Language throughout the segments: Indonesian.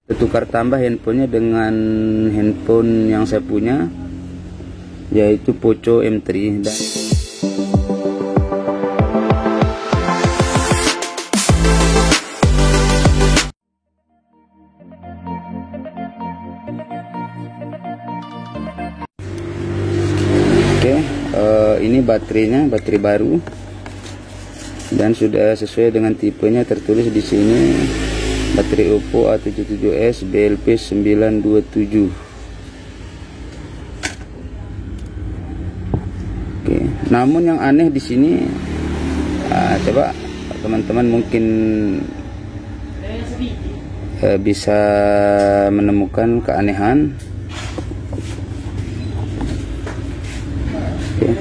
Tukar tambah handphonenya dengan handphone yang saya punya, yaitu Poco M3. Dan ini baterainya, baterai baru, dan sudah sesuai dengan tipenya. Tertulis di sini baterai Oppo A77s BLP 927. Oke, namun yang aneh di sini, coba teman-teman mungkin bisa menemukan keanehan. Oke.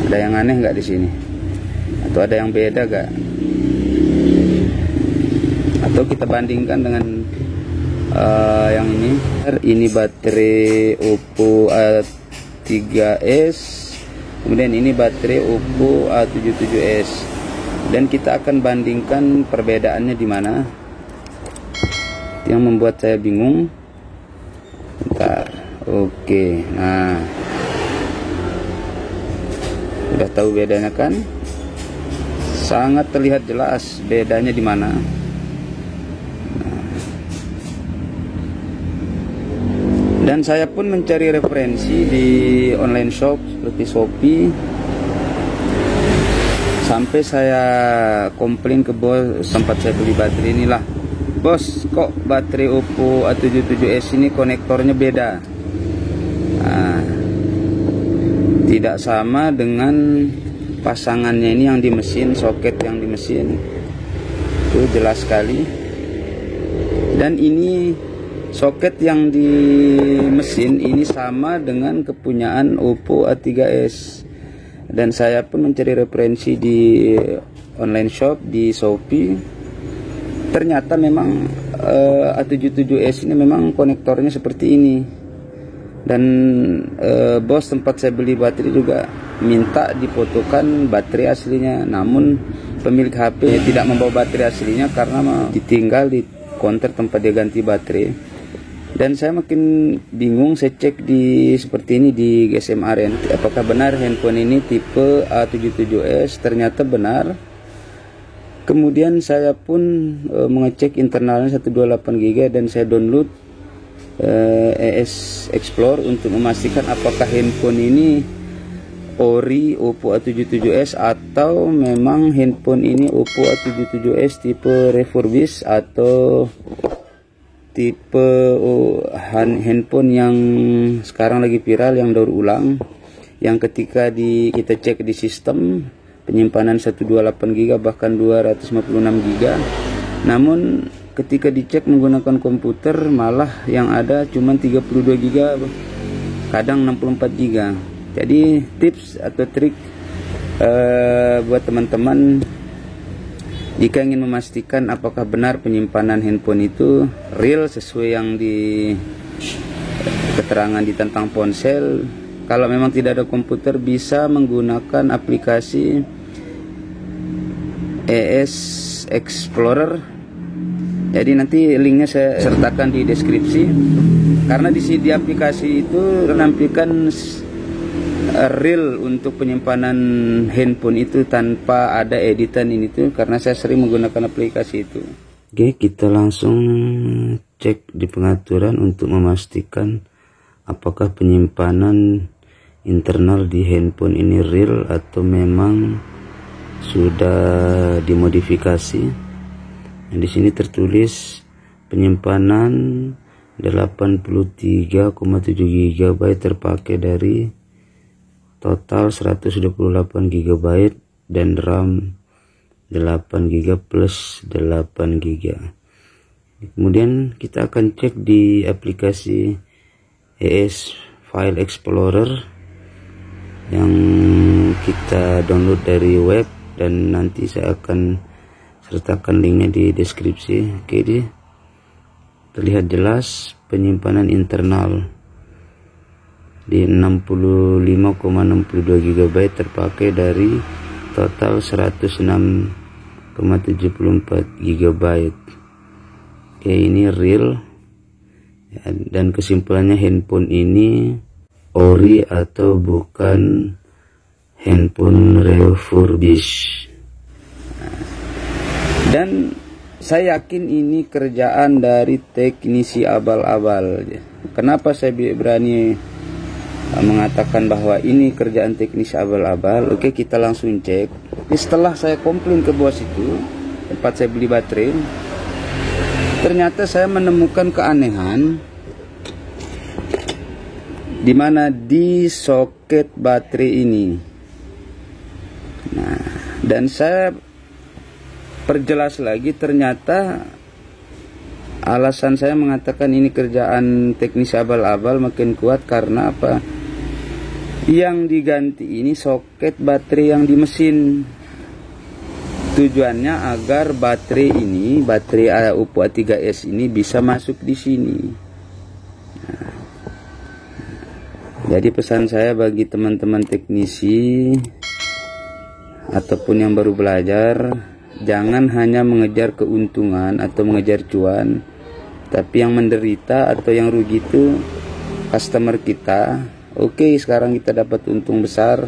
Ada yang aneh nggak di sini? Atau ada yang beda nggak? Atau kita bandingkan dengan yang ini. Ini baterai Oppo A3s, kemudian ini baterai Oppo A77s, dan kita akan bandingkan perbedaannya di mana. Yang membuat saya bingung. Bentar. Oke, nah udah tahu bedanya kan? Sangat terlihat jelas bedanya di mana. Dan saya pun mencari referensi di online shop seperti Shopee, sampai saya komplain ke bos tempat saya beli baterai inilah, bos, kok baterai Oppo A77s ini konektornya beda, tidak sama dengan pasangannya ini yang di mesin, soket yang di mesin itu jelas sekali. Dan ini soket yang di mesin ini sama dengan kepunyaan Oppo A3s. Dan saya pun mencari referensi di online shop di Shopee. Ternyata memang A77s ini memang konektornya seperti ini. Dan bos tempat saya beli baterai juga minta difotokan baterai aslinya. Namun pemilik HP tidak membawa baterai aslinya karena ditinggal di konter tempat dia ganti baterai. Dan saya makin bingung. Saya cek di seperti ini di GSM-Aren, apakah benar handphone ini tipe A77s. Ternyata benar. Kemudian saya pun mengecek internalnya 128 GB, dan saya download ES Explore untuk memastikan apakah handphone ini ori Oppo A77s atau memang handphone ini Oppo A77s tipe refurbish atau tipe handphone yang sekarang lagi viral, yang daur ulang, yang ketika kita cek di sistem penyimpanan 128 GB bahkan 256 GB, namun ketika dicek menggunakan komputer malah yang ada cuma 32 GB, kadang 64 GB. Jadi tips atau trik buat teman-teman jika ingin memastikan apakah benar penyimpanan handphone itu real sesuai yang di keterangan di tentang ponsel. Kalau memang tidak ada komputer, bisa menggunakan aplikasi ES Explorer. Jadi nanti linknya saya sertakan di deskripsi, karena di aplikasi itu menampilkan real untuk penyimpanan handphone itu tanpa ada editan ini tuh, karena saya sering menggunakan aplikasi itu. Oke, kita langsung cek di pengaturan untuk memastikan apakah penyimpanan internal di handphone ini real atau memang sudah dimodifikasi. Di sini tertulis penyimpanan 83,7 GB terpakai dari total 128 GB dan RAM 8 GB plus 8 GB. Kemudian kita akan cek di aplikasi ES File Explorer yang kita download dari web, dan nanti saya akan sertakan linknya di deskripsi. Oke, terlihat jelas penyimpanan internal di 65,62 GB terpakai dari total 106,74 GB. Oke, ini real ya, dan kesimpulannya handphone ini ori atau bukan handphone refurbish. Dan saya yakin ini kerjaan dari teknisi abal-abal. Kenapa saya berani mengatakan bahwa ini kerjaan teknisi abal-abal? Oke, kita langsung cek. Setelah saya komplain ke bos itu, tempat saya beli baterai, ternyata saya menemukan keanehan di mana di soket baterai ini. Nah, dan saya perjelas lagi, ternyata alasan saya mengatakan ini kerjaan teknis abal-abal makin kuat karena apa? Yang diganti ini soket baterai yang di mesin. Tujuannya agar baterai ini, baterai Oppo A3s ini bisa masuk di sini. Nah, jadi pesan saya bagi teman-teman teknisi ataupun yang baru belajar, jangan hanya mengejar keuntungan atau mengejar cuan, tapi yang menderita atau yang rugi itu customer kita. Oke, sekarang kita dapat untung besar,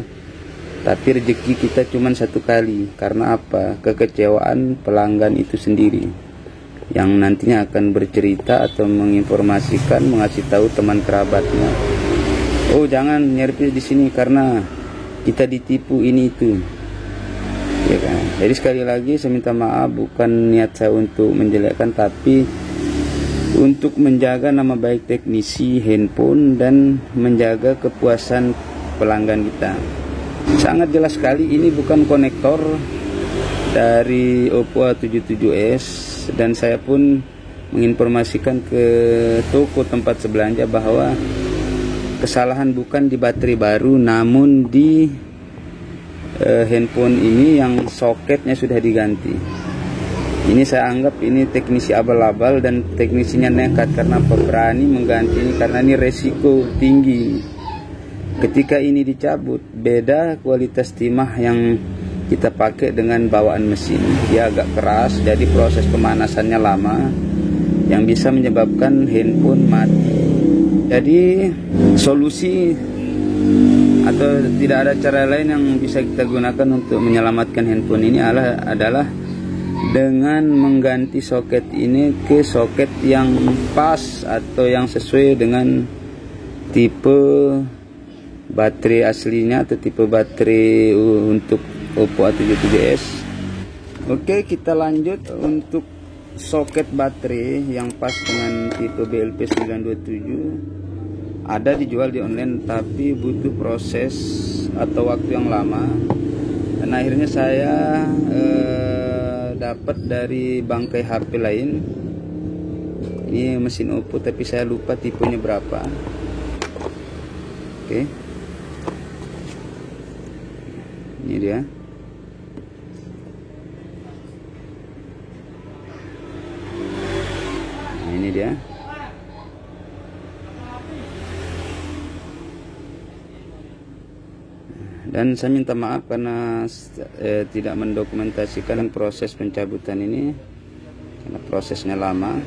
tapi rezeki kita cuma satu kali. Karena apa? Kekecewaan pelanggan itu sendiri yang nantinya akan bercerita atau menginformasikan, mengasih tahu teman kerabatnya, oh jangan nyervis di sini karena kita ditipu ini itu, ya kan? Jadi sekali lagi saya minta maaf, bukan niat saya untuk menjelekkan, tapi untuk menjaga nama baik teknisi handphone dan menjaga kepuasan pelanggan kita. Sangat jelas sekali ini bukan konektor dari Oppo A77s, dan saya pun menginformasikan ke toko tempat sebelanja bahwa kesalahan bukan di baterai baru, namun di handphone ini yang soketnya sudah diganti. Ini saya anggap ini teknisi abal-abal dan teknisinya nekat karena berani mengganti ini karena ini resiko tinggi. Ketika ini dicabut, beda kualitas timah yang kita pakai dengan bawaan mesin. Dia agak keras, jadi proses pemanasannya lama yang bisa menyebabkan handphone mati. Jadi solusi atau tidak ada cara lain yang bisa kita gunakan untuk menyelamatkan handphone ini adalah dengan mengganti soket ini ke soket yang pas atau yang sesuai dengan tipe baterai aslinya atau tipe baterai untuk Oppo A77s. Oke, kita lanjut untuk soket baterai yang pas dengan tipe BLP927. Ada dijual di online tapi butuh proses atau waktu yang lama, dan akhirnya saya dapat dari bangkai HP lain. Ini mesin Oppo tapi saya lupa tipenya berapa. Oke, ini dia. Nah, ini dia. Dan saya minta maaf karena tidak mendokumentasikan proses pencabutan ini karena prosesnya lama.